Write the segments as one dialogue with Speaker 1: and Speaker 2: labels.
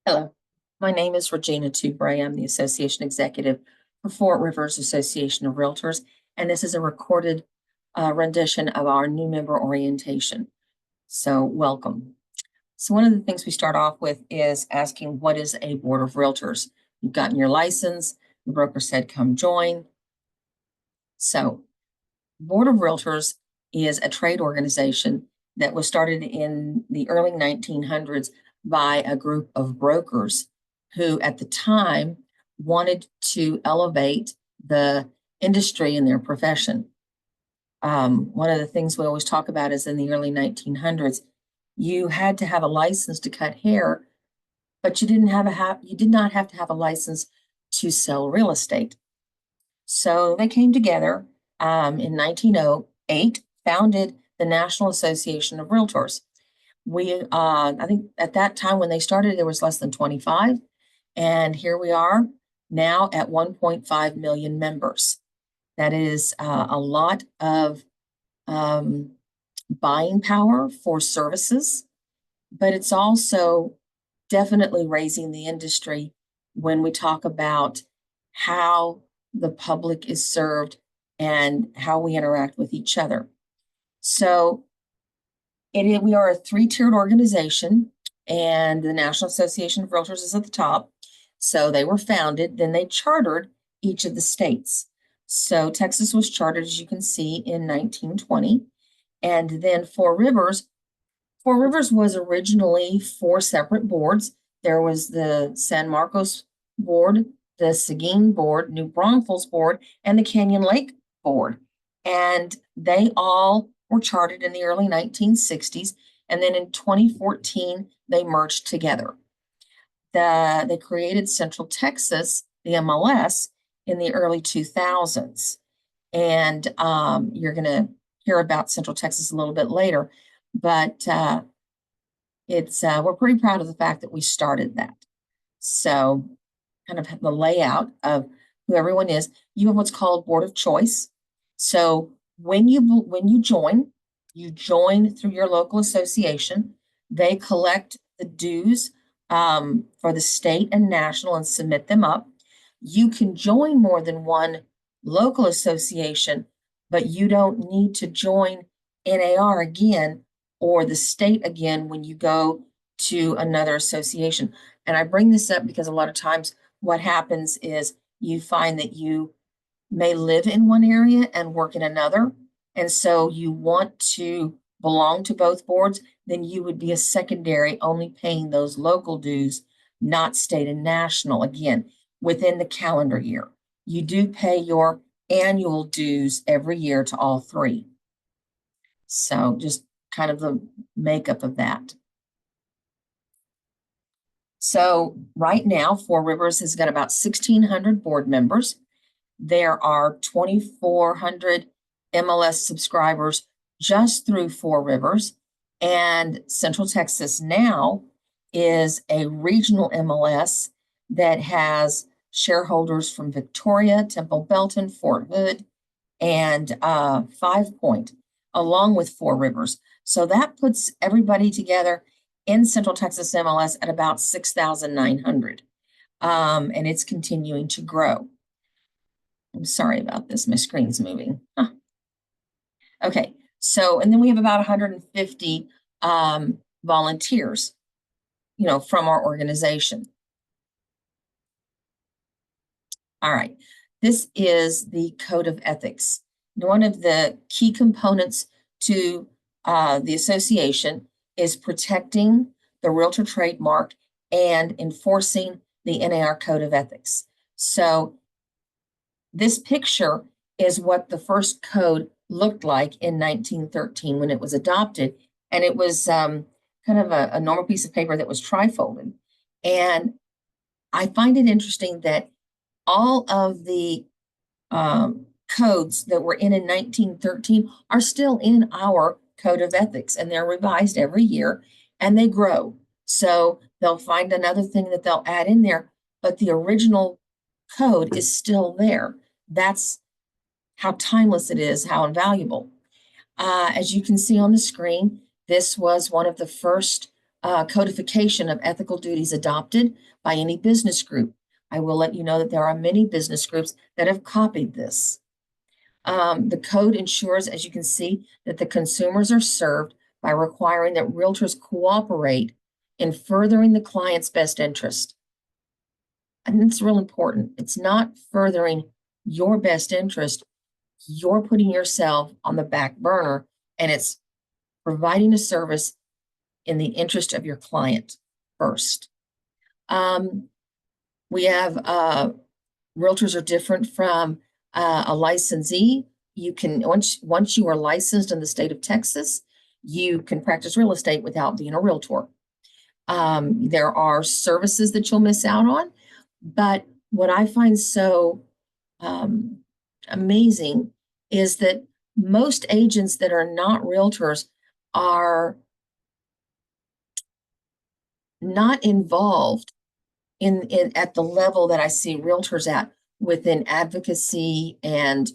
Speaker 1: Hello, my name is Regina Tubré. I'm the Association Executive for Fort Rivers Association of Realtors, and this is a recorded rendition of our new member orientation. So welcome. So one of the things we start off with is asking, what is a board of realtors? You've gotten your license, the broker said, come join. So Board of Realtors is a trade organization that was started in the early 1900s by a group of brokers who at the time wanted to elevate the industry in their profession. One of the things we always talk about is in the early 1900s, you had to have a license to cut hair, but you did not have to have a license to sell real estate. So they came together in 1908, founded the National Association of Realtors. I think at that time when they started, there was less than 25. And here we are now at 1.5 million members. That is a lot of buying power for services, but it's also definitely raising the industry when we talk about how the public is served and how we interact with each other. So we are a three-tiered organization, and the National Association of Realtors is at the top. So they were founded, then they chartered each of the states. So Texas was chartered, as you can see, in 1920. And then Four Rivers was originally four separate boards. There was the San Marcos board, the Seguin board, New Braunfels board, and the Canyon Lake board. And they all were chartered in the early 1960s. And then in 2014, they merged together. They created Central Texas, the MLS, in the early 2000s. And you're going to hear about Central Texas a little bit later. But we're pretty proud of the fact that we started that. So kind of the layout of who everyone is. You have what's called Board of Choice. So when you join through your local association. They collect the dues for the state and national and submit them up. You can join more than one local association, but you don't need to join NAR again or the state again when you go to another association. And I bring this up because a lot of times what happens is you find that you may live in one area and work in another. And so you want to belong to both boards, then you would be a secondary, only paying those local dues, not state and national, again, within the calendar year. You do pay your annual dues every year to all three. So just kind of the makeup of that. So right now, Four Rivers has got about 1,600 board members. There are 2,400 MLS subscribers just through Four Rivers, and Central Texas now is a regional MLS that has shareholders from Victoria, Temple Belton, Fort Hood, and Five Point, along with Four Rivers. So that puts everybody together in Central Texas MLS at about 6,900, and it's continuing to grow. I'm sorry about this. My screen's moving. Huh. Okay, so, and then we have about 150 volunteers, from our organization. All right, this is the Code of Ethics. One of the key components to the association is protecting the realtor trademark and enforcing the NAR Code of Ethics. So this picture is what the first code looked like in 1913 when it was adopted. And it was kind of a normal piece of paper that was trifolded. And I find it interesting that all of the codes that were in 1913 are still in our Code of Ethics, and they're revised every year and they grow. So they'll find another thing that they'll add in there, but the original code is still there. That's how timeless it is, how invaluable. As you can see on the screen, this was one of the first codification of ethical duties adopted by any business group. I will let you know that there are many business groups that have copied this. The code ensures, as you can see, that the consumers are served by requiring that realtors cooperate in furthering the client's best interest. And it's real important. It's not furthering your best interest. You're putting yourself on the back burner, and it's providing a service in the interest of your client first. We have realtors are different from a licensee. You can, once you are licensed in the state of Texas, you can practice real estate without being a realtor. There are services that you'll miss out on, but what I find so amazing is that most agents that are not realtors are not involved in at the level that I see realtors at within advocacy and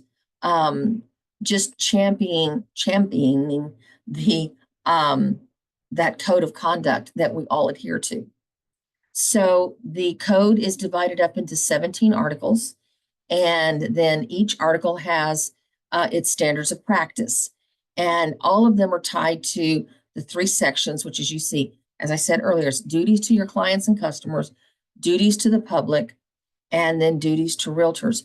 Speaker 1: just championing the that code of conduct that we all adhere to. So the code is divided up into 17 articles, and then each article has its standards of practice. And all of them are tied to the 3 sections, which, as you see, as I said earlier, is duties to your clients and customers, duties to the public, and then duties to realtors.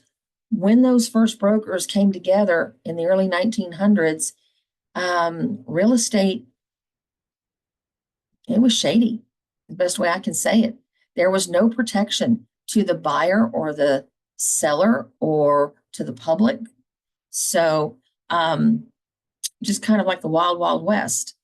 Speaker 1: When those first brokers came together in the early 1900s, real estate, it was shady, the best way I can say it. There was no protection to the buyer or the seller or to the public. So just kind of like the wild, wild west.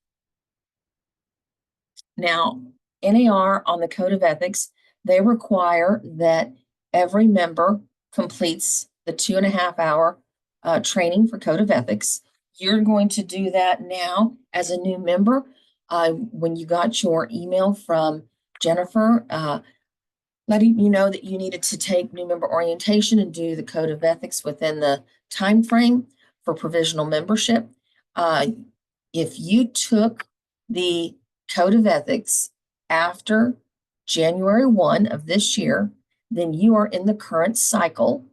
Speaker 1: Now, NAR on the Code of Ethics, they require that every member completes the 2.5-hour training for Code of Ethics. You're going to do that now as a new member. When you got your email from Jennifer, letting you know that you needed to take new member orientation and do the Code of Ethics within the time frame for provisional membership. If you took the Code of Ethics after January 1 of this year, then you are in the current cycle,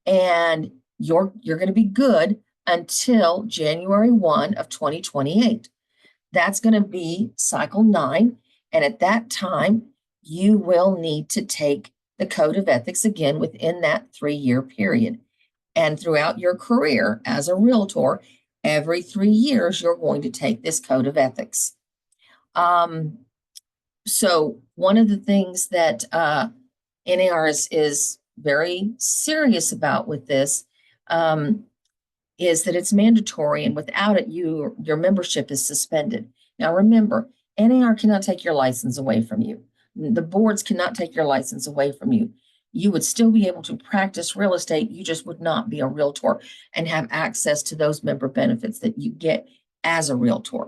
Speaker 1: and you're going to be good until January 1 of 2028. That's going to be cycle 9, and at that time, you will need to take the Code of Ethics again within that 3-year period. And throughout your career as a realtor, every 3 years, you're going to take this Code of Ethics. So one of the things that NAR is very serious about with this is that it's mandatory, and without it, your membership is suspended. Now remember, NAR cannot take your license away from you. The boards cannot take your license away from you. You would still be able to practice real estate. You just would not be a realtor and have access to those member benefits that you get as a realtor.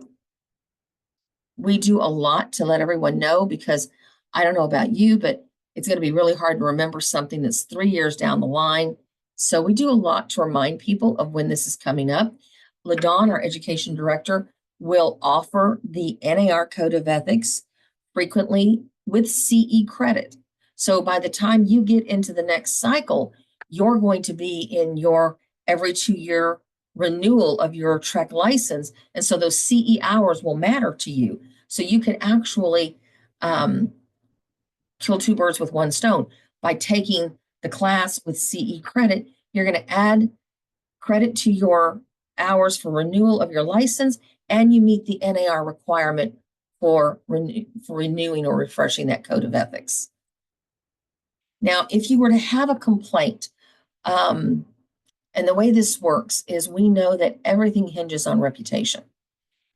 Speaker 1: We do a lot to let everyone know, because I don't know about you, but it's going to be really hard to remember something that's 3 years down the line. So we do a lot to remind people of when this is coming up. LaDawn, our education director, will offer the NAR Code of Ethics frequently with CE credit. So by the time you get into the next cycle, you're going to be in your every 2-year renewal of your TREC license. And so those CE hours will matter to you. So you can actually kill 2 birds with 1 stone. By taking the class with CE credit, you're going to add credit to your hours for renewal of your license, and you meet the NAR requirement for renewing or refreshing that Code of Ethics. Now, if you were to have a complaint, and the way this works is we know that everything hinges on reputation.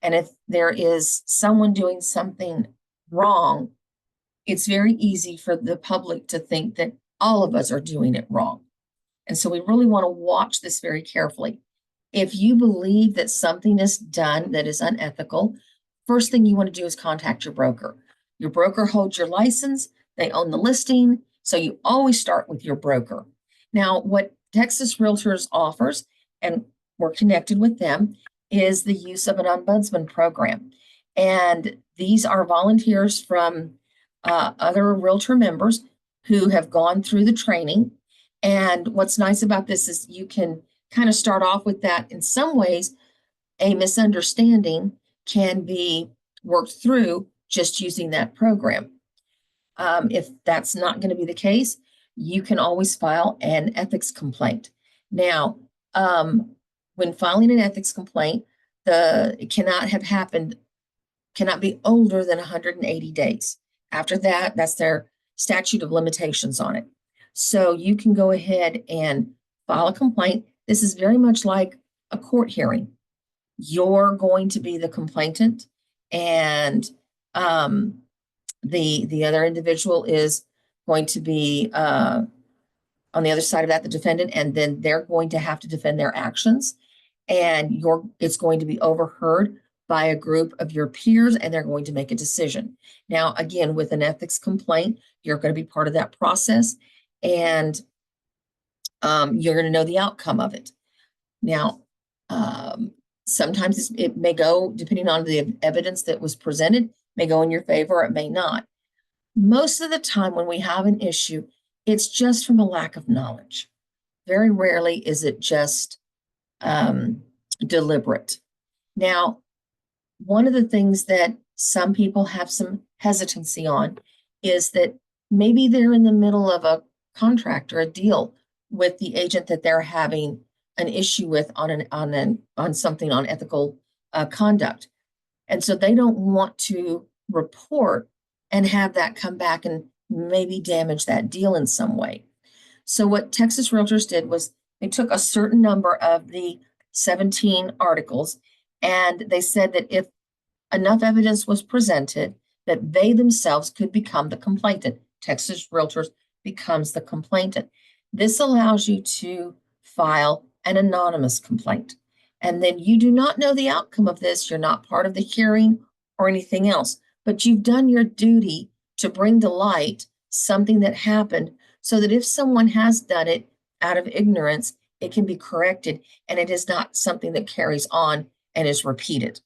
Speaker 1: And if there is someone doing something wrong, it's very easy for the public to think that all of us are doing it wrong. And so we really want to watch this very carefully. If you believe that something is done that is unethical, first thing you want to do is contact your broker. Your broker holds your license, they own the listing, so you always start with your broker. Now, what Texas Realtors offers, and we're connected with them, is the use of an ombudsman program. And these are volunteers from other Realtor members who have gone through the training. And what's nice about this is you can kind of start off with that. In some ways, a misunderstanding can be worked through just using that program. If that's not going to be the case, you can always file an ethics complaint. Now, when filing an ethics complaint, it cannot be older than 180 days. After that, that's their statute of limitations on it. So you can go ahead and file a complaint. This is very much like a court hearing. You're going to be the complainant, and the other individual is going to be on the other side of that, the defendant, and then they're going to have to defend their actions. And it's going to be overheard by a group of your peers, and they're going to make a decision. Now, again, with an ethics complaint, you're going to be part of that process, and you're going to know the outcome of it. Now, sometimes it may go, depending on the evidence that was presented, may go in your favor, or it may not. Most of the time when we have an issue, it's just from a lack of knowledge. Very rarely is it just deliberate. Now, one of the things that some people have some hesitancy on is that maybe they're in the middle of a contract or a deal with the agent that they're having an issue with on something on ethical conduct. And so they don't want to report and have that come back and maybe damage that deal in some way. So what Texas Realtors did was they took a certain number of the 17 articles, and they said that if enough evidence was presented, that they themselves could become the complainant. Texas Realtors becomes the complainant. This allows you to file an anonymous complaint. And then you do not know the outcome of this. You're not part of the hearing or anything else, but you've done your duty to bring to light something that happened so that if someone has done it out of ignorance, it can be corrected, and it is not something that carries on and is repeated.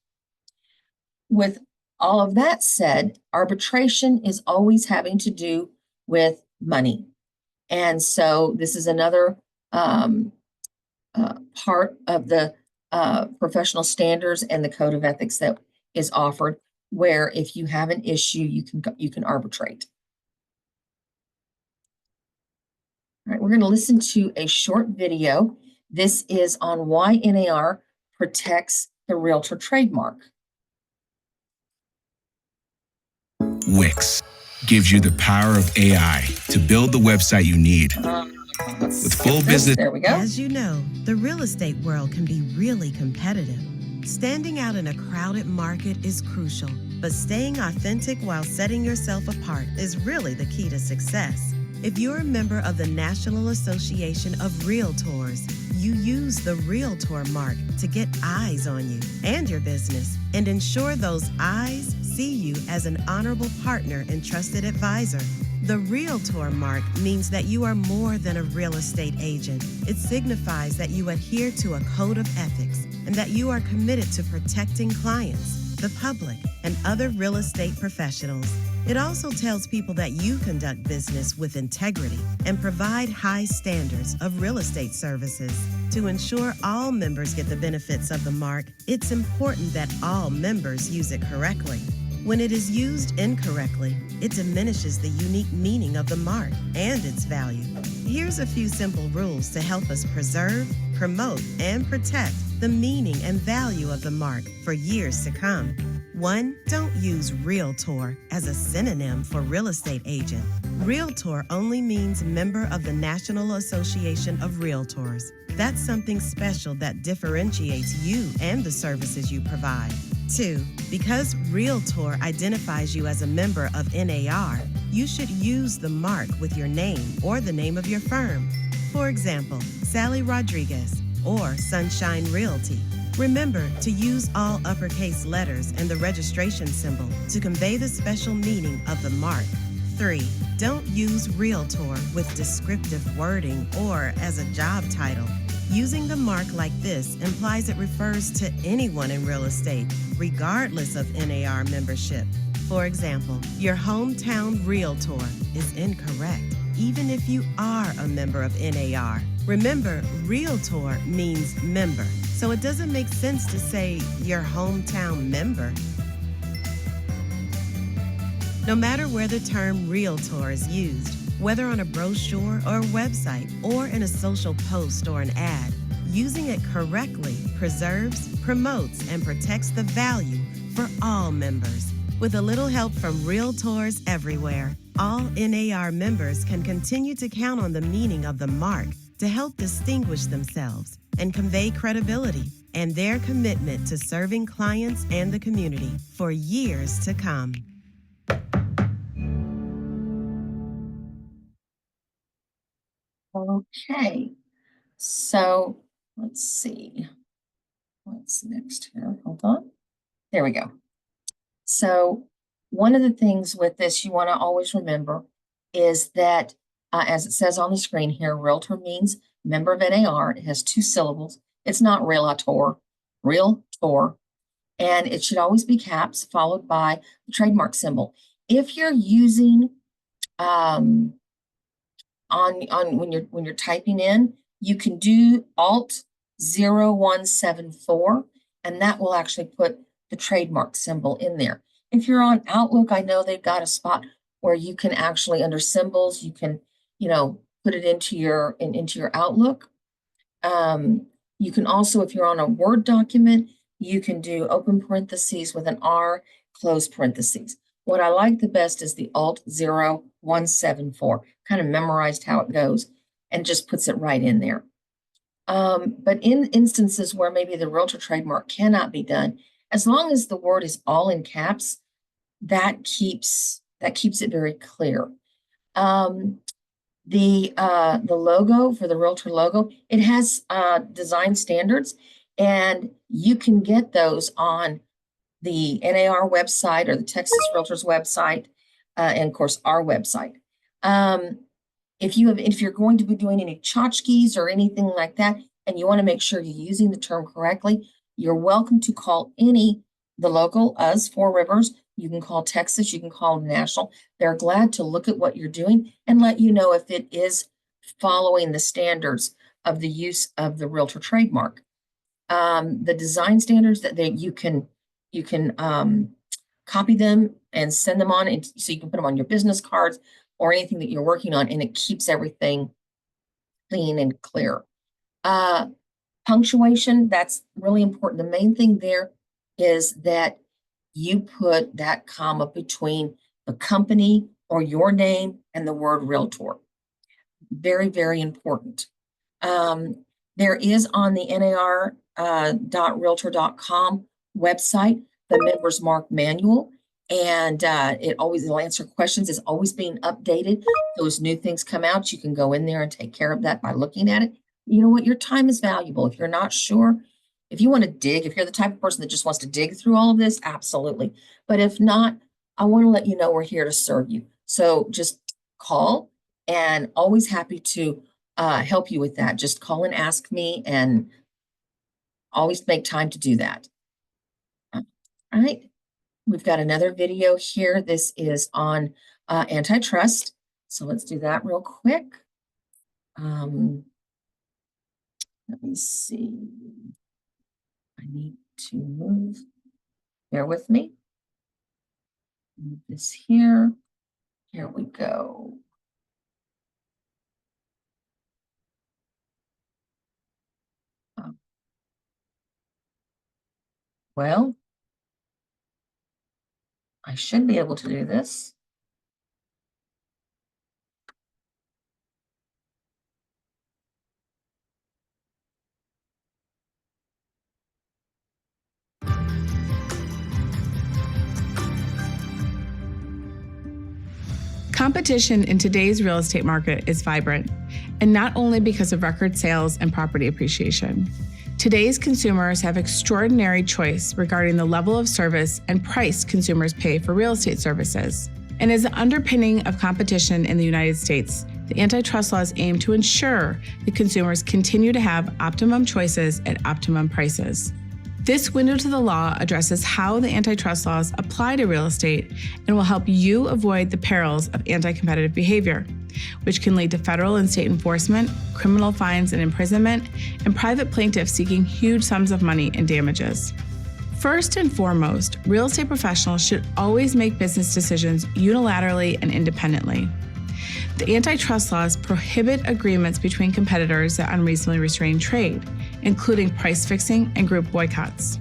Speaker 1: With all of that said, arbitration is always having to do with money. And so this is another part of the professional standards and the code of ethics that is offered, where if you have an issue, you can arbitrate. All right, we're going to listen to a short video. This is on why NAR protects the Realtor trademark.
Speaker 2: Wix gives you the power of AI to build the website you need. With full business.
Speaker 1: There we go.
Speaker 3: As you know, the real estate world can be really competitive. Standing out in a crowded market is crucial, but staying authentic while setting yourself apart is really the key to success. If you're a member of the National Association of Realtors, you use the Realtor mark to get eyes on you and your business and ensure those eyes see you as an honorable partner and trusted advisor. The Realtor mark means that you are more than a real estate agent. It signifies that you adhere to a code of ethics and that you are committed to protecting clients, the public, and other real estate professionals. It also tells people that you conduct business with integrity and provide high standards of real estate services. To ensure all members get the benefits of the mark, it's important that all members use it correctly. When it is used incorrectly, it diminishes the unique meaning of the mark and its value. Here's a few simple rules to help us preserve, promote, and protect the meaning and value of the mark for years to come. 1. Don't use Realtor as a synonym for real estate agent. Realtor only means member of the National Association of Realtors. That's something special that differentiates you and the services you provide. 2. Because Realtor identifies you as a member of NAR, you should use the mark with your name or the name of your firm. For example, Sally Rodriguez or Sunshine Realty. Remember to use all uppercase letters and the registration symbol to convey the special meaning of the mark. 3. Don't use Realtor with descriptive wording or as a job title. Using the mark like this implies it refers to anyone in real estate, regardless of NAR membership. For example, your hometown Realtor is incorrect, even if you are a member of NAR. Remember, Realtor means member, so it doesn't make sense to say your hometown member. No matter where the term Realtor is used, whether on a brochure or a website or in a social post or an ad, using it correctly preserves, promotes, and protects the value for all members. With a little help from Realtors everywhere, all NAR members can continue to count on the meaning of the mark to help distinguish themselves and convey credibility and their commitment to serving clients and the community for years to come.
Speaker 1: Okay, so let's see. What's next here? Hold on. There we go. So one of the things with this you want to always remember is that, as it says on the screen here, Realtor means member of NAR. It has 2 syllables. It's not Realtor, Realtor. And it should always be caps followed by the trademark symbol. If you're using when you're typing in, you can do Alt 0174, and that will actually put the trademark symbol in there. If you're on Outlook, I know they've got a spot where you can actually, under symbols, you can, put it into your Outlook. You can also, if you're on a Word document, you can do open parentheses with an R, close parentheses. What I like the best is the Alt 0174, kind of memorized how it goes and just puts it right in there. But in instances where maybe the Realtor trademark cannot be done, as long as the word is all in caps, that keeps it very clear. The logo for the Realtor logo, it has design standards, and you can get those on the NAR website or the Texas Realtors website, and of course our website. If you're going to be doing any tchotchkes or anything like that, and you want to make sure you're using the term correctly, you're welcome to call the local, us, Four Rivers. You can call Texas, you can call national. They're glad to look at what you're doing and let you know if it is following the standards of the use of the Realtor trademark. The design standards that you can copy them and send them on, and so you can put them on your business cards or anything that you're working on, and it keeps everything clean and clear. Punctuation, that's really important. The main thing there is that you put that comma between the company or your name and the word Realtor. Very, very important. There is on the NAR.realtor.com website the Members Mark Manual, and it'll answer questions. It's always being updated. Those new things come out, you can go in there and take care of that by looking at it. You know what? Your time is valuable. If you're not sure, if you want to dig, if you're the type of person that just wants to dig through all of this, absolutely. But if not, I want to let you know we're here to serve you. So just call, and always happy to help you with that. Just call and ask me, and always make time to do that. All right. We've got another video here. This is on antitrust. So let's do that real quick. Let me see. I need to move. Bear with me. Move this here. Here we go. Well, I should be able to do this.
Speaker 4: Competition in today's real estate market is vibrant, and not only because of record sales and property appreciation. Today's consumers have extraordinary choice regarding the level of service and price consumers pay for real estate services. And as the underpinning of competition in the United States, the antitrust laws aim to ensure that consumers continue to have optimum choices at optimum prices. This window to the law addresses how the antitrust laws apply to real estate and will help you avoid the perils of anti-competitive behavior, which can lead to federal and state enforcement, criminal fines and imprisonment, and private plaintiffs seeking huge sums of money in damages. First and foremost, real estate professionals should always make business decisions unilaterally and independently. The antitrust laws prohibit agreements between competitors that unreasonably restrain trade, including price fixing and group boycotts.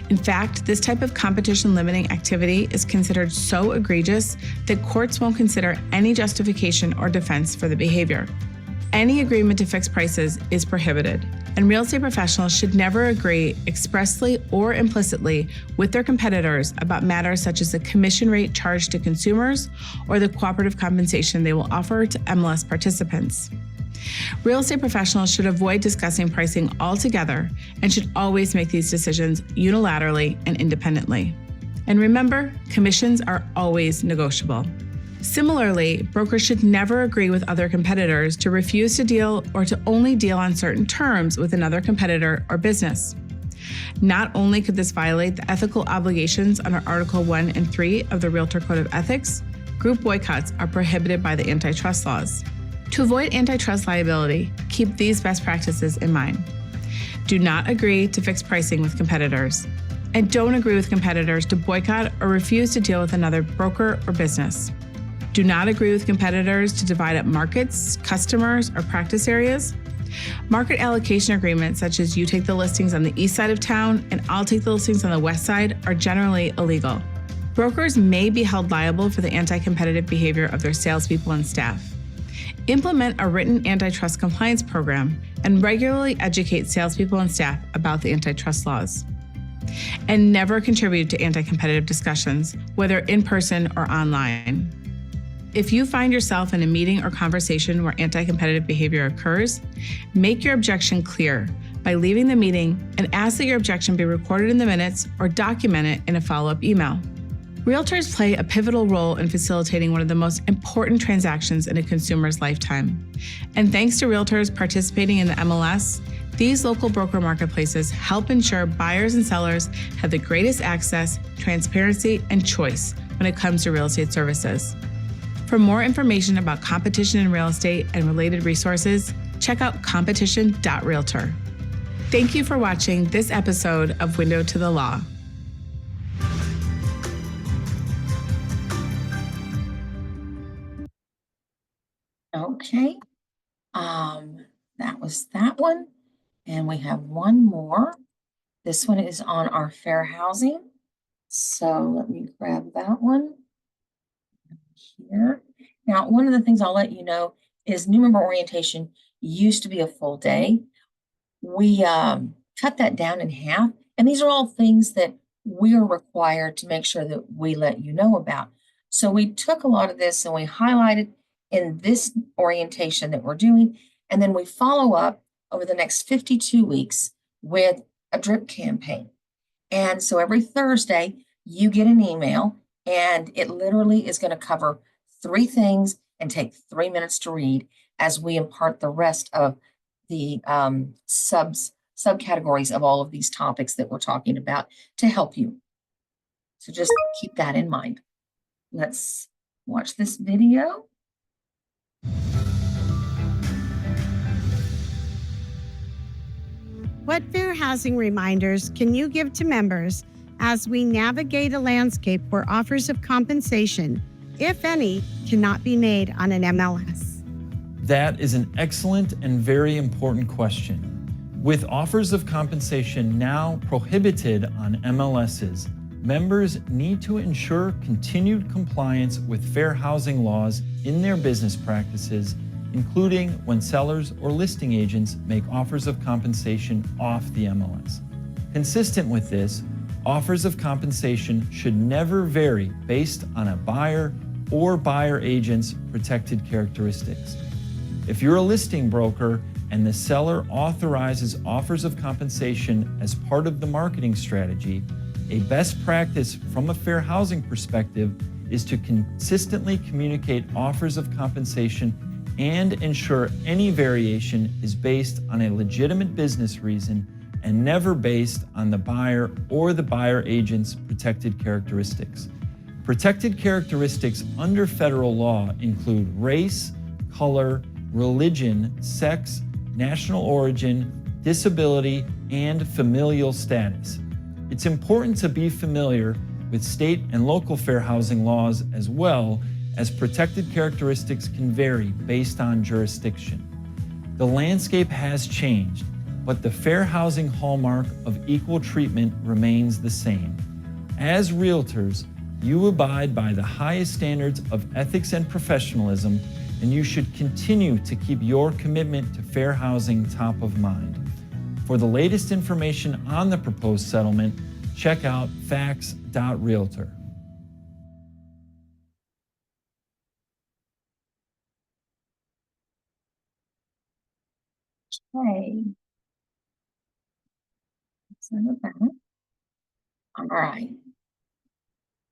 Speaker 4: In fact, this type of competition limiting activity is considered so egregious that courts won't consider any justification or defense for the behavior. Any agreement to fix prices is prohibited, and real estate professionals should never agree expressly or implicitly with their competitors about matters such as the commission rate charged to consumers or the cooperative compensation they will offer to MLS participants. Real estate professionals should avoid discussing pricing altogether and should always make these decisions unilaterally and independently. And remember, commissions are always negotiable. Similarly, brokers should never agree with other competitors to refuse to deal or to only deal on certain terms with another competitor or business. Not only could this violate the ethical obligations under Article 1 and 3 of the Realtor Code of Ethics, group boycotts are prohibited by the antitrust laws. To avoid antitrust liability, keep these best practices in mind. Do not agree to fix pricing with competitors, and don't agree with competitors to boycott or refuse to deal with another broker or business. Do not agree with competitors to divide up markets, customers, or practice areas. Market allocation agreements, such as you take the listings on the east side of town and I'll take the listings on the west side, are generally illegal. Brokers may be held liable for the anti-competitive behavior of their salespeople and staff. Implement a written antitrust compliance program and regularly educate salespeople and staff about the antitrust laws. And never contribute to anti-competitive discussions, whether in person or online. If you find yourself in a meeting or conversation where anti-competitive behavior occurs, make your objection clear by leaving the meeting and ask that your objection be recorded in the minutes or document it in a follow-up email. Realtors play a pivotal role in facilitating one of the most important transactions in a consumer's lifetime. And thanks to realtors participating in the MLS, these local broker marketplaces help ensure buyers and sellers have the greatest access, transparency, and choice when it comes to real estate services. For more information about competition in real estate and related resources, check out competition.realtor. Thank you for watching this episode of Window to the Law.
Speaker 1: Okay, that was that one. And we have one more. This one is on our fair housing. So let me grab that one here. Now, one of the things I'll let you know is new member orientation used to be a full day. We cut that down in half. And these are all things that we are required to make sure that we let you know about. So we took a lot of this and we highlighted in this orientation that we're doing. And then we follow up over the next 52 weeks with a drip campaign. And so every Thursday, you get an email and it literally is going to cover 3 things and take 3 minutes to read as we impart the rest of the subcategories of all of these topics that we're talking about to help you. So just keep that in mind. Let's watch this video.
Speaker 5: What fair housing reminders can you give to members as we navigate a landscape where offers of compensation, if any, cannot be made on an MLS?
Speaker 6: That is an excellent and very important question. With offers of compensation now prohibited on MLSs, members need to ensure continued compliance with fair housing laws in their business practices, including when sellers or listing agents make offers of compensation off the MLS. Consistent with this, offers of compensation should never vary based on a buyer or buyer agent's protected characteristics. If you're a listing broker and the seller authorizes offers of compensation as part of the marketing strategy, a best practice from a fair housing perspective is to consistently communicate offers of compensation and ensure any variation is based on a legitimate business reason and never based on the buyer or the buyer agent's protected characteristics. Protected characteristics under federal law include race, color, religion, sex, national origin, disability, and familial status. It's important to be familiar with state and local fair housing laws as well, as protected characteristics can vary based on jurisdiction. The landscape has changed, but the fair housing hallmark of equal treatment remains the same. As realtors, you abide by the highest standards of ethics and professionalism, and you should continue to keep your commitment to fair housing top of mind. For the latest information on the proposed settlement, check out facts.realtor.
Speaker 1: Okay. So that. All right.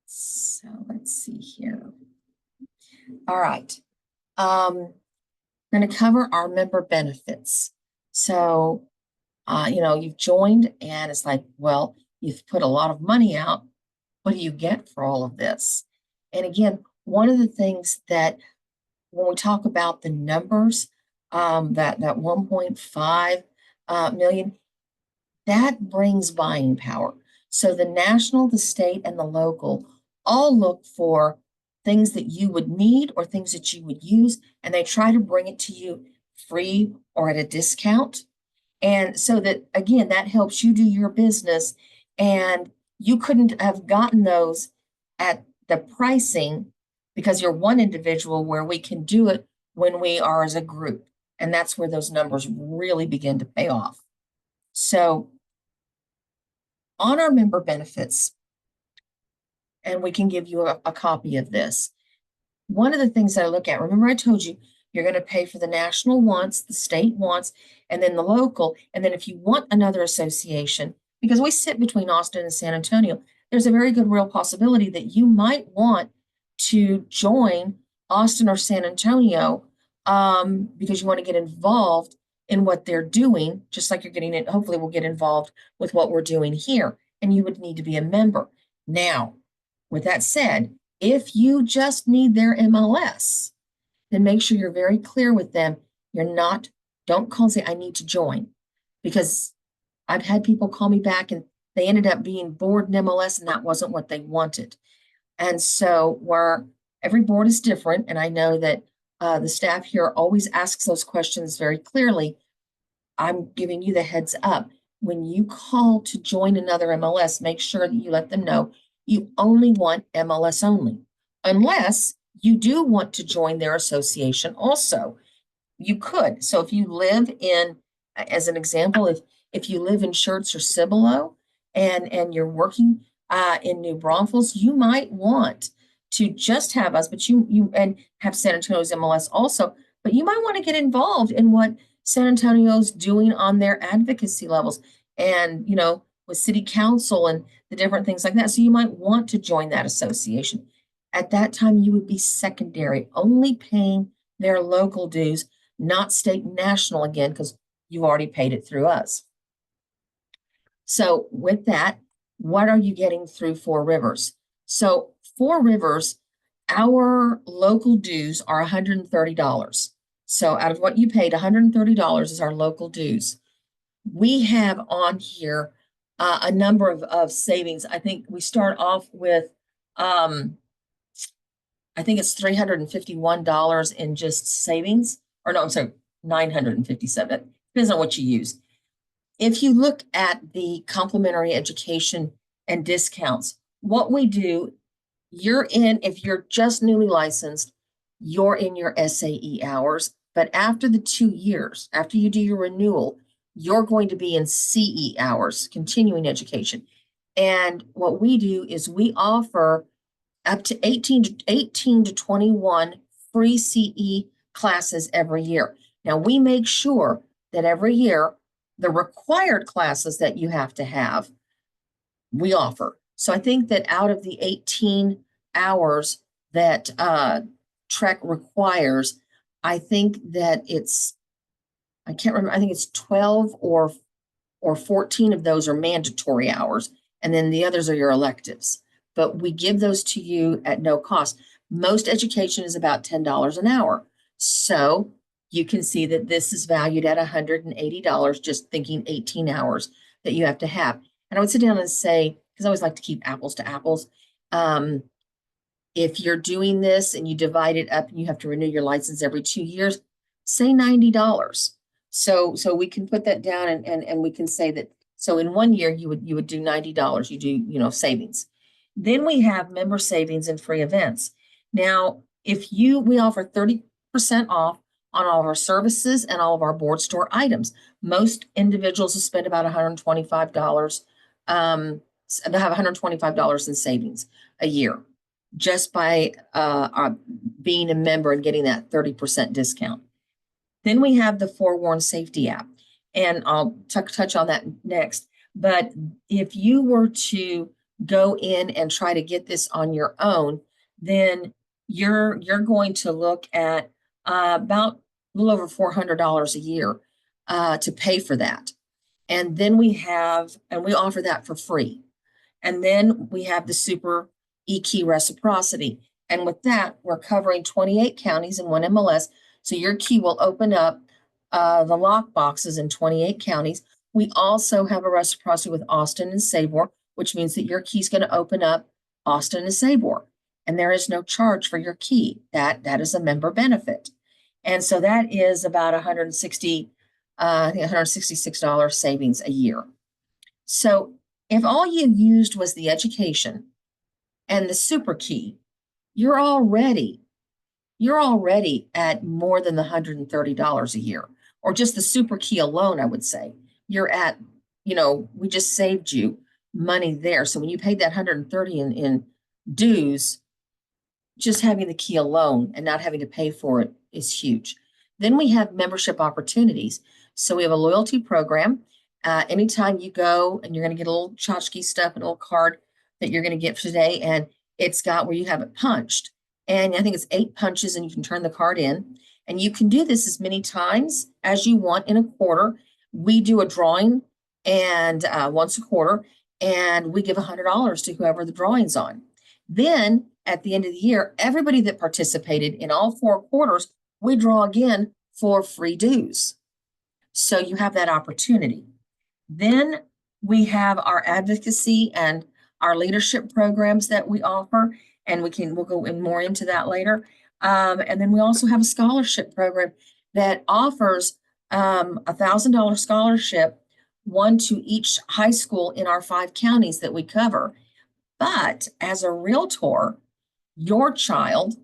Speaker 1: So let's see here. All right. I'm going to cover our member benefits. So, you've joined and it's like, well, you've put a lot of money out. What do you get for all of this? And again, one of the things that when we talk about the numbers, that 1.5 million, that brings buying power. So the national, the state, and the local all look for things that you would need or things that you would use, and they try to bring it to you free or at a discount. And so that, again, that helps you do your business, and you couldn't have gotten those at the pricing because you're one individual, where we can do it when we are as a group. And that's where those numbers really begin to pay off. So on our member benefits, and we can give you a copy of this. One of the things that I look at, remember I told you, you're going to pay for the national once, the state once, and then the local. And then if you want another association, because we sit between Austin and San Antonio, there's a very good real possibility that you might want to join Austin or San Antonio because you want to get involved in what they're doing, just like you're getting it. Hopefully we'll get involved with what we're doing here, and you would need to be a member. Now, with that said, if you just need their MLS, then make sure you're very clear with them. Don't call and say, I need to join, because I've had people call me back and they ended up being board in MLS and that wasn't what they wanted. And so where every board is different, and I know that the staff here always asks those questions very clearly, I'm giving you the heads up. When you call to join another MLS, make sure that you let them know you only want MLS only, unless you do want to join their association also. You could. So if you live in, as an example, if you live in Schertz or Cibolo and you're working in New Braunfels, you might want to just have us, but you and have San Antonio's MLS also, but you might want to get involved in what San Antonio's doing on their advocacy levels and, with city council and the different things like that. So you might want to join that association. At that time, you would be secondary, only paying their local dues, not state and national again, because you've already paid it through us. So with that, what are you getting through Four Rivers? So Four Rivers, our local dues are $130. So out of what you paid, $130 is our local dues. We have on here a number of savings. I think we start off with, I think it's $351 in just savings, or no, I'm sorry, $957. Depends on what you use. If you look at the complimentary education and discounts, what we do, if you're just newly licensed, you're in your SAE hours. But after the 2 years, after you do your renewal, you're going to be in CE hours, continuing education. And what we do is we offer up to 18 to 21 free CE classes every year. Now, we make sure that every year, the required classes that you have to have, we offer. So I think that out of the 18 hours, that Trek requires. I think that I can't remember, I think it's 12 or 14 of those are mandatory hours, and then the others are your electives. But we give those to you at no cost. Most education is about $10 an hour. So you can see that this is valued at $180, just thinking 18 hours that you have to have. And I would sit down and say, because I always like to keep apples to apples. If you're doing this and you divide it up and you have to renew your license every 2 years, say $90. So we can put that down and we can say that, so in 1 year you would do $90, you do, savings. Then we have member savings and free events. Now, we offer 30% off on all of our services and all of our board store items. Most individuals will spend about $125, have $125 in savings a year just by being a member and getting that 30% discount. Then we have the Forewarn Safety app, and I'll touch on that next. But if you were to go in and try to get this on your own, then you're going to look at about a little over $400 a year to pay for that. And then we offer that for free. And then we have the Super E-Key Reciprocity. And with that, we're covering 28 counties and 1 MLS. So your key will open up the lock boxes in 28 counties. We also have a reciprocity with Austin and Sabor, which means that your key is going to open up Austin and Sabor. And there is no charge for your key. That is a member benefit. And so that is about $166 savings a year. So if all you used was the education and the super key, you're already at more than the $130 a year, or just the super key alone, I would say. You're at, we just saved you money there. So when you paid that $130 in dues, just having the key alone and not having to pay for it is huge. Then we have membership opportunities. So we have a loyalty program. Anytime you go and you're going to get a little tchotchke stuff, a little card that you're going to get for today, and it's got where you have it punched. And I think it's 8 punches and you can turn the card in. And you can do this as many times as you want in a quarter. We do a drawing and once a quarter, and we give $100 to whoever the drawing's on. Then at the end of the year, everybody that participated in all 4 quarters, we draw again for free dues. So you have that opportunity. Then we have our advocacy and our leadership programs that we offer, and we'll go in more into that later. And then we also have a scholarship program that offers $1,000 scholarship, one to each high school in our 5 counties that we cover. But as a realtor, your child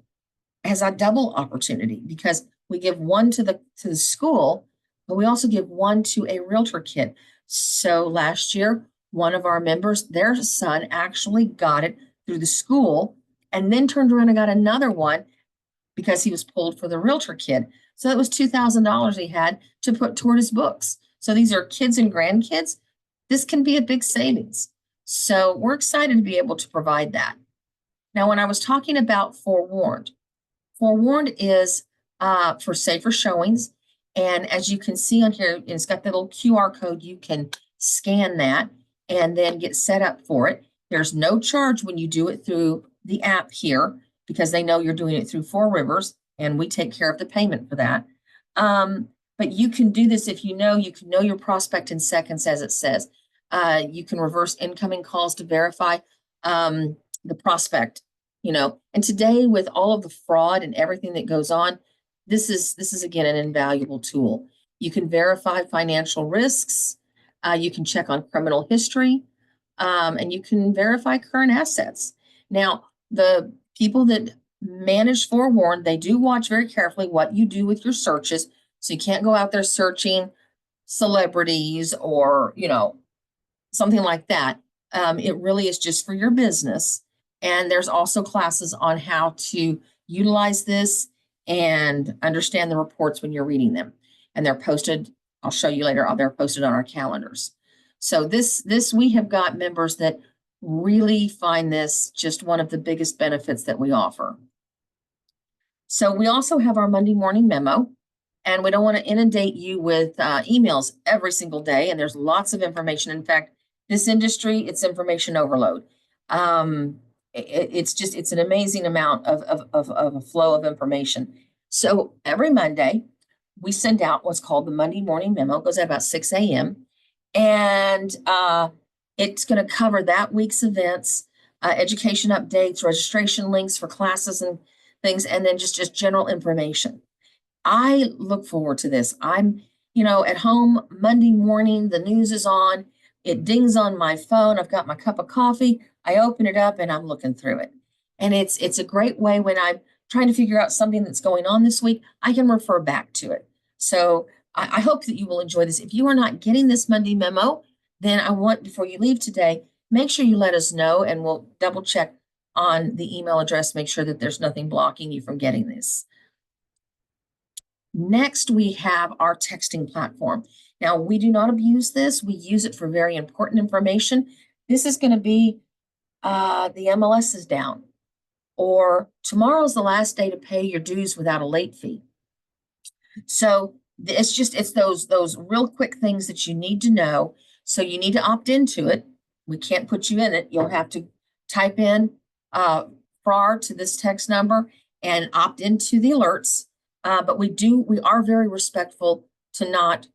Speaker 1: has a double opportunity because we give one to the school, but we also give one to a realtor kit. So last year, one of our members, their son actually got it through the school and then turned around and got another one because he was pulled for the realtor kid. So that was $2,000 he had to put toward his books. So these are kids and grandkids. This can be a big savings. So we're excited to be able to provide that. Now, when I was talking about Forewarned is for safer showings. And as you can see on here, it's got the little QR code. You can scan that and then get set up for it. There's no charge when you do it through the app here because they know you're doing it through 4 Rivers, and we take care of the payment for that. But you can do this if you can know your prospect in seconds, as it says. You can reverse incoming calls to verify the prospect, And today, with all of the fraud and everything that goes on, this is again an invaluable tool. You can verify financial risks. You can check on criminal history, and you can verify current assets. Now, the people that manage Forewarned, they do watch very carefully what you do with your searches. So you can't go out there searching celebrities or, something like that. It really is just for your business. And there's also classes on how to utilize this and understand the reports when you're reading them. And they're posted, I'll show you later, they're posted on our calendars. So this we have got members that really find this just one of the biggest benefits that we offer. So we also have our Monday morning memo, and we don't want to inundate you with emails every single day. And there's lots of information. In fact, this industry, it's information overload. It's an amazing amount of a flow of information. So every Monday, we send out what's called the Monday morning memo. It goes out about 6 a.m. And it's going to cover that week's events, education updates, registration links for classes and things, and then just general information. I look forward to this. I'm, at home Monday morning, the news is on, it dings on my phone. I've got my cup of coffee. I open it up and I'm looking through it. And it's a great way when I'm trying to figure out something that's going on this week, I can refer back to it. So I hope that you will enjoy this. If you are not getting this Monday memo, then I want, before you leave today, make sure you let us know and we'll double check on the email address, make sure that there's nothing blocking you from getting this. Next, we have our texting platform. Now, we do not abuse this. We use it for very important information. This is going to be the MLS is down, or tomorrow's the last day to pay your dues without a late fee. So it's those real quick things that you need to know. So you need to opt into it. We can't put you in it. You'll have to type in FRAR to this text number and opt into the alerts. But we are very respectful to not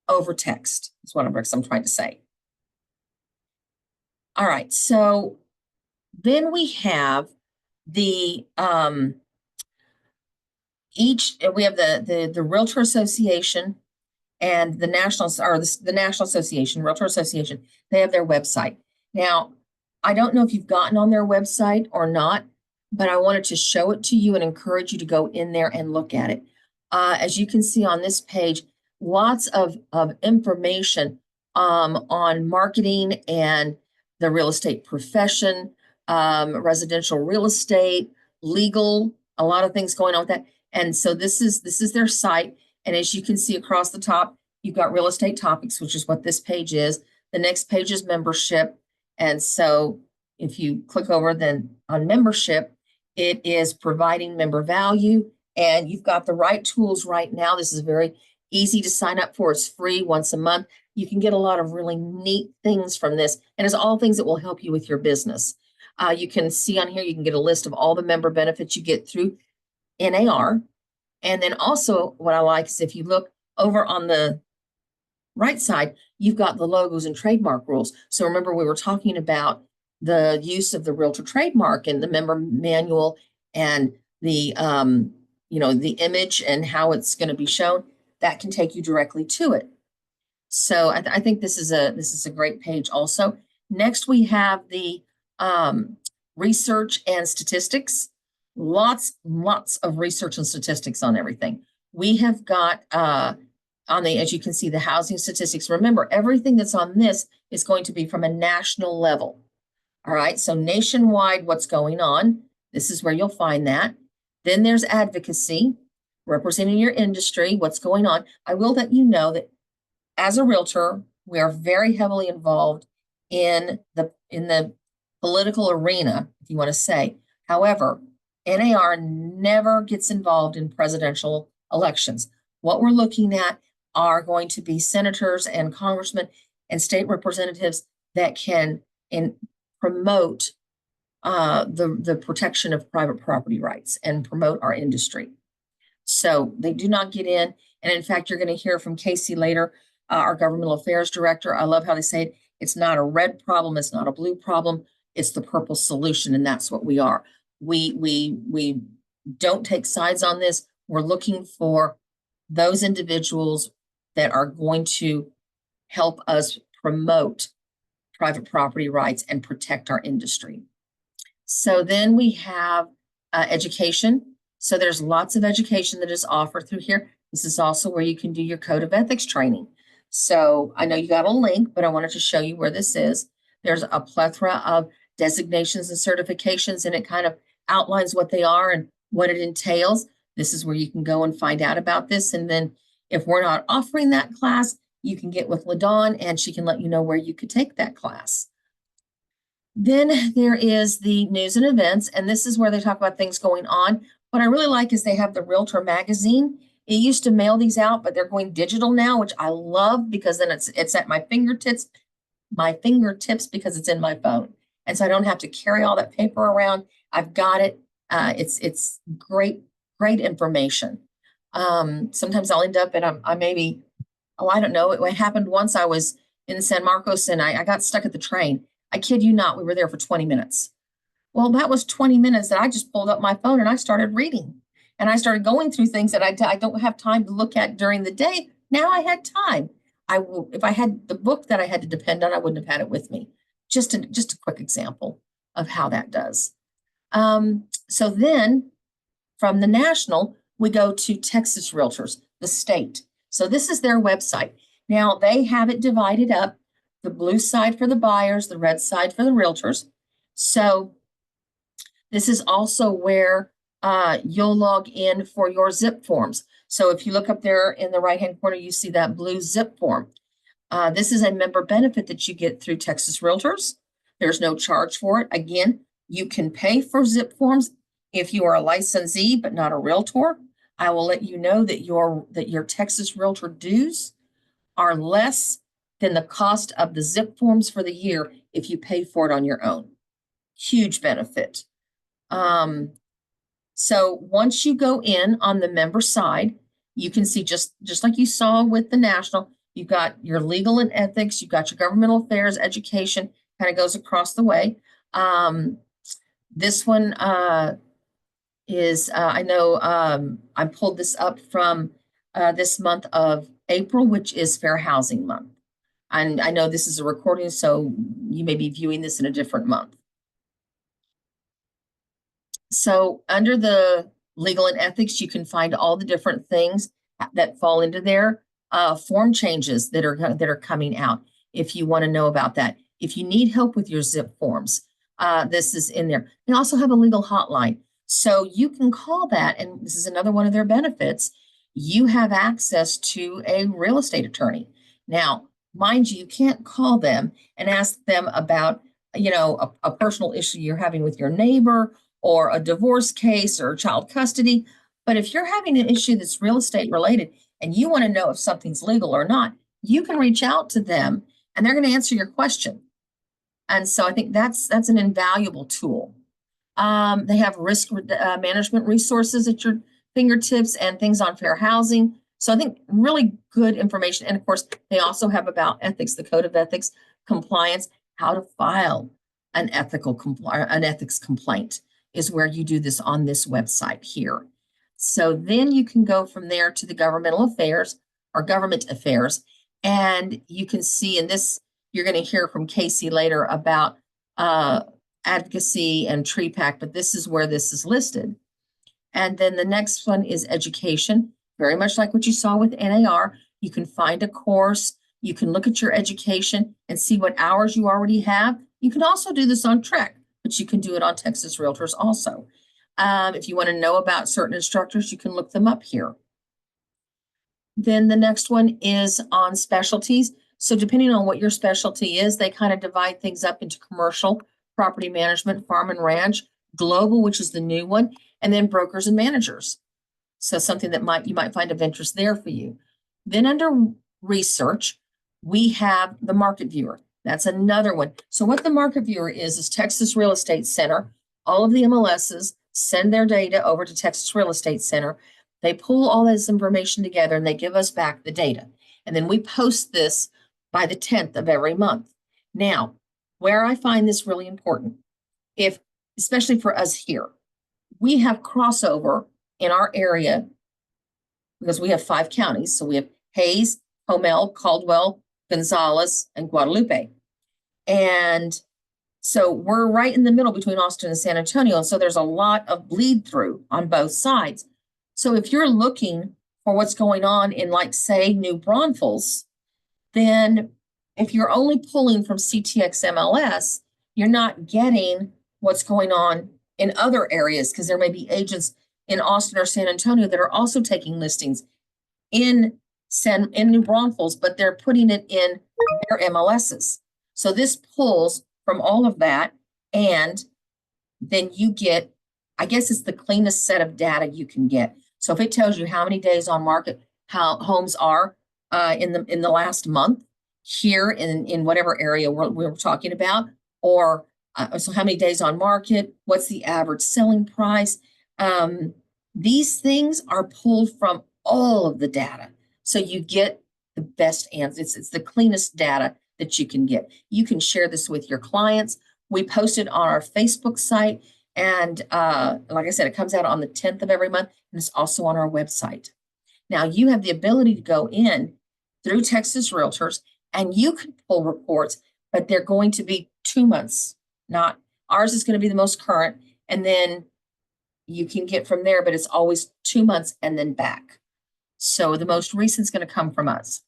Speaker 1: over text, is what I'm trying to say. All right, so then we have the we have the Realtor Association and the National Association, Realtor Association. They have their website. Now, I don't know if you've gotten on their website or not, but I wanted to show it to you and encourage you to go in there and look at it. As you can see on this page, lots of information on marketing and the real estate profession, residential real estate, legal, a lot of things going on with that. And so this is their site. And as you can see across the top, you've got real estate topics, which is what this page is. The next page is membership. And so if you click over then on membership, it is providing member value, and you've got the right tools right now. This is very easy to sign up for. It's free once a month. You can get a lot of really neat things from this, and it's all things that will help you with your business. You can see on here, you can get a list of all the member benefits you get through NAR. And then also what I like is if you look over on the right side, you've got the logos and trademark rules. So remember, we were talking about the use of the realtor trademark and the member manual and the the image and how it's going to be shown. That can take you directly to it. So I think this is a great page also. Next, we have the research and statistics. Lots of research and statistics on everything. We have got as you can see, the housing statistics. Remember, everything that's on this is going to be from a national level. All right, so nationwide, what's going on? This is where you'll find that. Then there's advocacy, representing your industry, what's going on. I will let you know that as a realtor, we are very heavily involved in the political arena, if you want to say. However, NAR never gets involved in presidential elections. What we're looking at are going to be senators and congressmen and state representatives that can promote the protection of private property rights and promote our industry. So they do not get in. And in fact, you're going to hear from Casey later, our governmental affairs director. I love how they say it. It's not a red problem. It's not a blue problem. It's the purple solution. And that's what we are. We don't take sides on this. We're looking for those individuals that are going to help us promote private property rights and protect our industry. So then we have education. So there's lots of education that is offered through here. This is also where you can do your code of ethics training. So I know you got a link, but I wanted to show you where this is. There's a plethora of designations and certifications, and it kind of outlines what they are and what it entails. This is where you can go and find out about this. And then if we're not offering that class, you can get with LaDawn and she can let you know where you could take that class. Then there is the news and events, and this is where they talk about things going on. What I really like is they have the Realtor magazine. It used to mail these out, but they're going digital now, which I love because then it's at my fingertips because it's in my phone. And so I don't have to carry all that paper around. I've got it. It's great information. Sometimes I'll end up and I maybe, I don't know. It happened once. I was in San Marcos and I got stuck at the train. I kid you not, we were there for 20 minutes. Well, that was 20 minutes that I just pulled up my phone and I started reading. And I started going through things that I don't have time to look at during the day. Now I had time. If I had the book that I had to depend on, I wouldn't have had it with me. Just a quick example of how that does. So then from the national, we go to Texas Realtors, the state. So this is their website. Now they have it divided up, the blue side for the buyers, the red side for the realtors. So this is also where you'll log in for your zip forms. So if you look up there in the right-hand corner, you see that blue zip form. This is a member benefit that you get through Texas Realtors. There's no charge for it. Again, you can pay for zip forms if you are a licensee but not a realtor. I will let you know that your Texas Realtor dues are less than the cost of the zip forms for the year if you pay for it on your own. Huge benefit. So once you go in on the member side, you can see just like you saw with the national, you've got your legal and ethics, you've got your governmental affairs, education, kind of goes across the way. This one is, I know I pulled this up from this month of April, which is Fair Housing Month. And I know this is a recording, so you may be viewing this in a different month. So under the legal and ethics, you can find all the different things that fall into there. Form changes that are coming out, if you want to know about that. If you need help with your zip forms, this is in there. They also have a legal hotline. So you can call that, and this is another one of their benefits. You have access to a real estate attorney. Now, mind you, you can't call them and ask them about, a personal issue you're having with your neighbor or a divorce case or child custody. But if you're having an issue that's real estate related and you want to know if something's legal or not, you can reach out to them and they're going to answer your question. And so I think that's an invaluable tool. They have risk management resources at your fingertips and things on fair housing. So I think really good information. And of course, they also have about ethics, the code of ethics, compliance, how to file an ethics complaint is where you do this on this website here. So then you can go from there to the governmental affairs or government affairs. And you can see in this, you're going to hear from Casey later about advocacy and TREPAC, but this is where this is listed. And then the next one is education, very much like what you saw with NAR. You can find a course, you can look at your education and see what hours you already have. You can also do this on Trek, but you can do it on Texas Realtors also. If you want to know about certain instructors, you can look them up here. Then the next one is on specialties. So depending on what your specialty is, they kind of divide things up into commercial, property management, farm and ranch, global, which is the new one, and then brokers and managers. So something that you might find of interest there for you. Then under research, we have the market viewer. That's another one. So what the market viewer is Texas Real Estate Center. All of the MLSs send their data over to Texas Real Estate Center. They pull all this information together and they give us back the data. And then we post this by the 10th of every month. Now, where I find this really important, especially for us here, we have crossover in our area because we have 5 counties. So we have Hayes, Homel, Caldwell, Gonzales, and Guadalupe. And so we're right in the middle between Austin and San Antonio. And so there's a lot of bleed through on both sides. So if you're looking for what's going on in, like, say, New Braunfels, then if you're only pulling from CTX MLS, you're not getting what's going on in other areas because there may be agents in Austin or San Antonio that are also taking listings in New Braunfels, but they're putting it in their MLSs. So this pulls from all of that And then you get, I guess it's the cleanest set of data you can get. So if it tells you how many days on market, how homes are in the last month here in whatever area we're talking about, or so how many days on market, what's the average selling price? These things are pulled from all of the data. So you get the best answer. It's the cleanest data that you can get. You can share this with your clients. We post it on our Facebook site. And like I said, it comes out on the 10th of every month, and it's also on our website. Now you have the ability to go in through Texas Realtors, and you can pull reports, but they're going to be 2 months. Not ours is going to be the most current, and then you can get from there, but it's always 2 months and then back. So the most recent is going to come from us.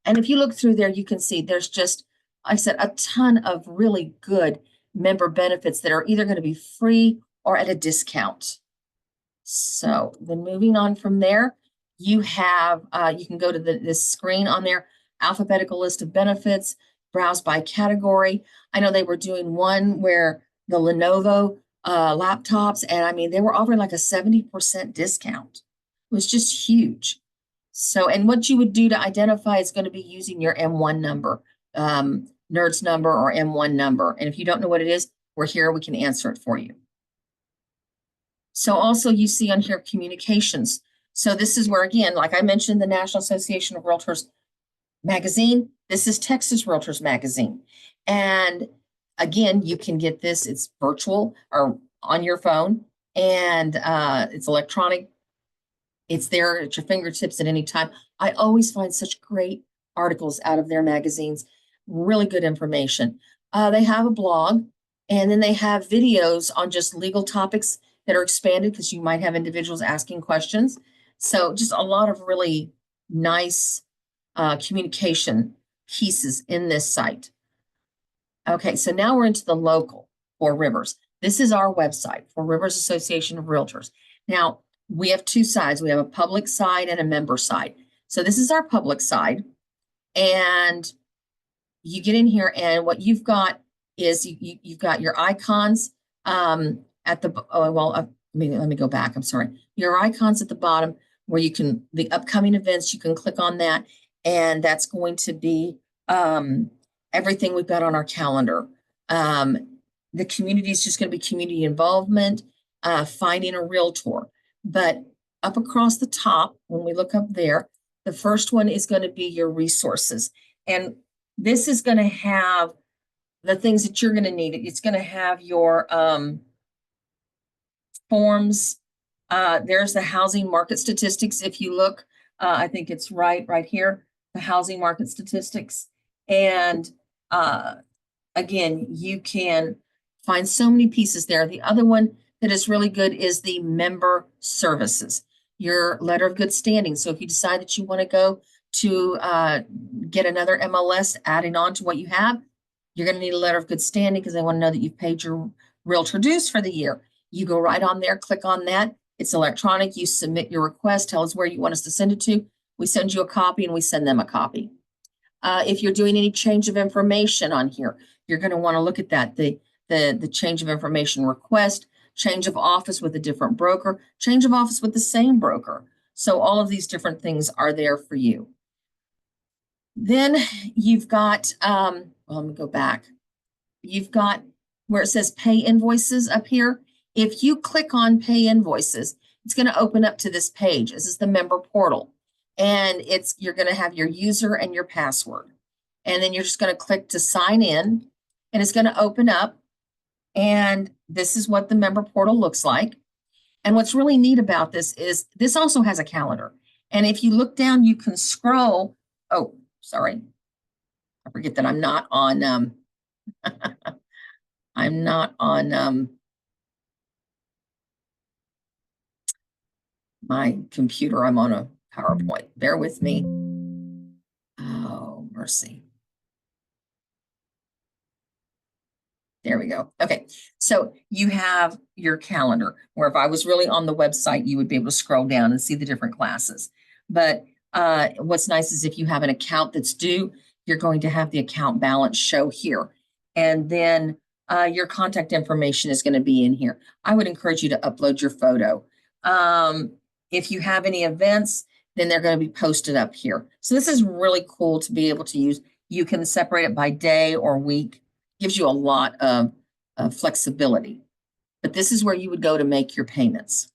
Speaker 1: And if you look through there, you can see there's just, like I said, a ton of really good member benefits that are either going to be free or at a discount. So then moving on from there, you have, you can go to this screen on there, alphabetical list of benefits, browse by category. I know they were doing one where the Lenovo laptops, and I mean, they were offering like a 70% discount. It was just huge. So, and what you would do to identify is going to be using your M1 number, NERDS number or M1 number. And if you don't know what it is, we're here, we can answer it for you. So also you see on here communications. So this is where, again, like I mentioned, the National Association of Realtors magazine, this is Texas Realtors magazine. And again, you can get this, it's virtual or on your phone, and it's electronic. It's there at your fingertips at any time. I always find such great articles out of their magazines, really good information. They have a blog, and then they have videos on just legal topics that are expanded because you might have individuals asking questions. So just a lot of really nice communication pieces in this site. Okay, so now we're into the local for Rivers. This is our website for Rivers Association of Realtors. Now, we have two sides. We have a public side and a member side. So this is our public side. And you get in here, and what you've got is you've got your icons at the, let me go back. I'm sorry. Your icons at the bottom where you can, the upcoming events, you can click on that. And that's going to be everything we've got on our calendar. The community is just going to be community involvement, finding a realtor. But up across the top, when we look up there, the first one is going to be your resources. And this is going to have the things that you're going to need. It's going to have your forms. There's the housing market statistics. If you look, I think it's right here, the housing market statistics. And again, you can find so many pieces there. The other one that is really good is the member services, your letter of good standing. So if you decide that you want to go to get another MLS adding on to what you have, you're going to need a letter of good standing because they want to know that you've paid your realtor dues for the year. You go right on there, click on that. It's electronic. You submit your request, tell us where you want us to send it to. We send you a copy and we send them a copy. If you're doing any change of information on here, you're going to want to look at that. The change of information request, change of office with a different broker, change of office with the same broker. So all of these different things are there for you. Then you've got, well, let me go back. You've got where it says pay invoices up here. If you click on pay invoices, it's going to open up to this page. This is the member portal. And you're going to have your user and your password. And then you're just going to click to sign in, and it's going to open up. And this is what the member portal looks like. And what's really neat about this is this also has a calendar. And if you look down, you can scroll. Oh, sorry. I forget that I'm not on, I'm not on my computer. I'm on a PowerPoint. Bear with me. Oh, mercy. There we go. Okay, so you have your calendar, where if I was really on the website, you would be able to scroll down and see the different classes. But what's nice is if you have an account that's due, you're going to have the account balance show here. And then Your contact information is going to be in here. I would encourage you to upload your photo. If you have any events, then they're going to be posted up here. So this is really cool to be able to use. You can separate it by day or week. Gives you a lot of flexibility. But this is where you would go to make your payments.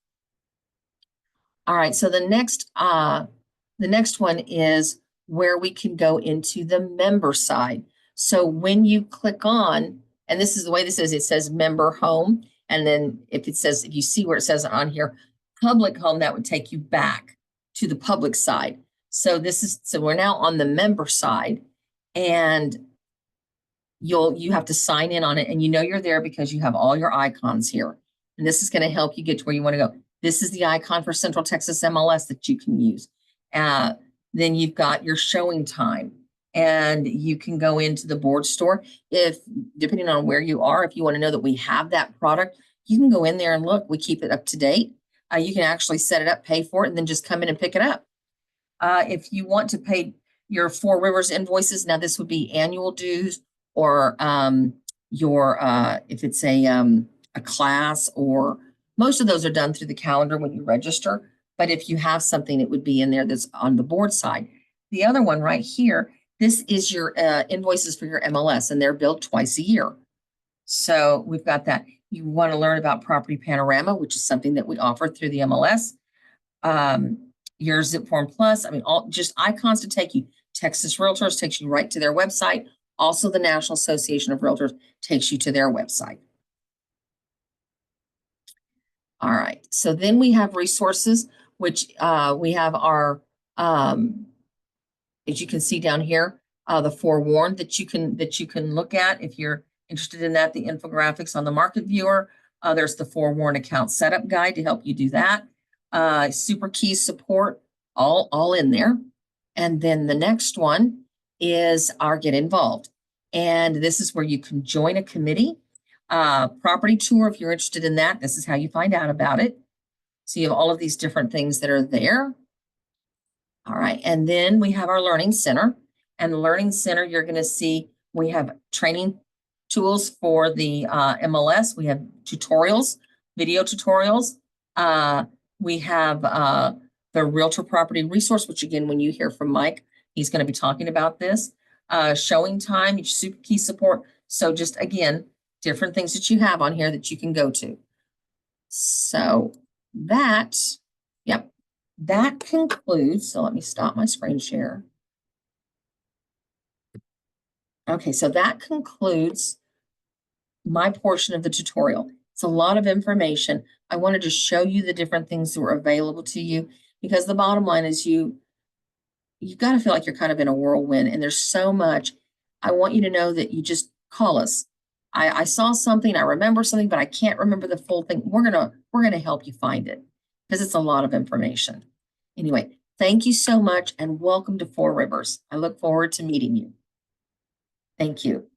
Speaker 1: All right, so the next one is where we can go into the member side. So when you click on, and this is the way this is, it says member home. And then if you see where it says on here, public home, that would take you back to the public side. So we're now on the member side, and you have to sign in on it, and you're there because you have all your icons here. And this is going to help you get to where you want to go. This is the icon for Central Texas MLS that you can use. Then you've got your showing time, and you can go into the board store. Depending on where you are, if you want to know that we have that product, you can go in there and look. We keep it up to date. You can actually set it up, pay for it, and then just come in and pick it up. If you want to pay your Four Rivers invoices, now this would be annual dues, or if it's a class, or most of those are done through the calendar when you register. But if you have something, it would be in there that's on the board side. The other one right here, this is your invoices for your MLS, and they're billed twice a year. So we've got that. You want to learn about Property Panorama, which is something that we offer through the MLS. Your Zip Form Plus, all just icons to take you. Texas Realtors takes you right to their website. Also, the National Association of Realtors takes you to their website. All right, so then we have resources, which we have our, as you can see down here, the forewarned that you can look at if you're interested in that. The infographics on the market viewer. There's the forewarned account setup guide to help you do that. Super key support, all in there. And then the next one is our get involved. And this is where you can join a committee. Property tour, if you're interested in that, this is how you find out about it. So you have all of these different things that are there. All right, and then we have our Learning Center. And the Learning Center, you're going to see we have training tools for the MLS. We have tutorials, video tutorials. We have the Realtor Property Resource, which again, when you hear from Mike, he's going to be talking about this. Showing time, super key support. So just again, different things that you have on here that you can go to. So that concludes. So let me stop my screen share. Okay, so that concludes my portion of the tutorial. It's a lot of information. I wanted to show you the different things that were available to you, because the bottom line is you've got to feel like you're kind of in a whirlwind, and there's so much. I want you to know that you just call us. I saw something, I remember something, but I can't remember the full thing. We're gonna help you find it, because it's a lot of information. Anyway, thank you so much, and welcome to Four Rivers. I look forward to meeting you. Thank you.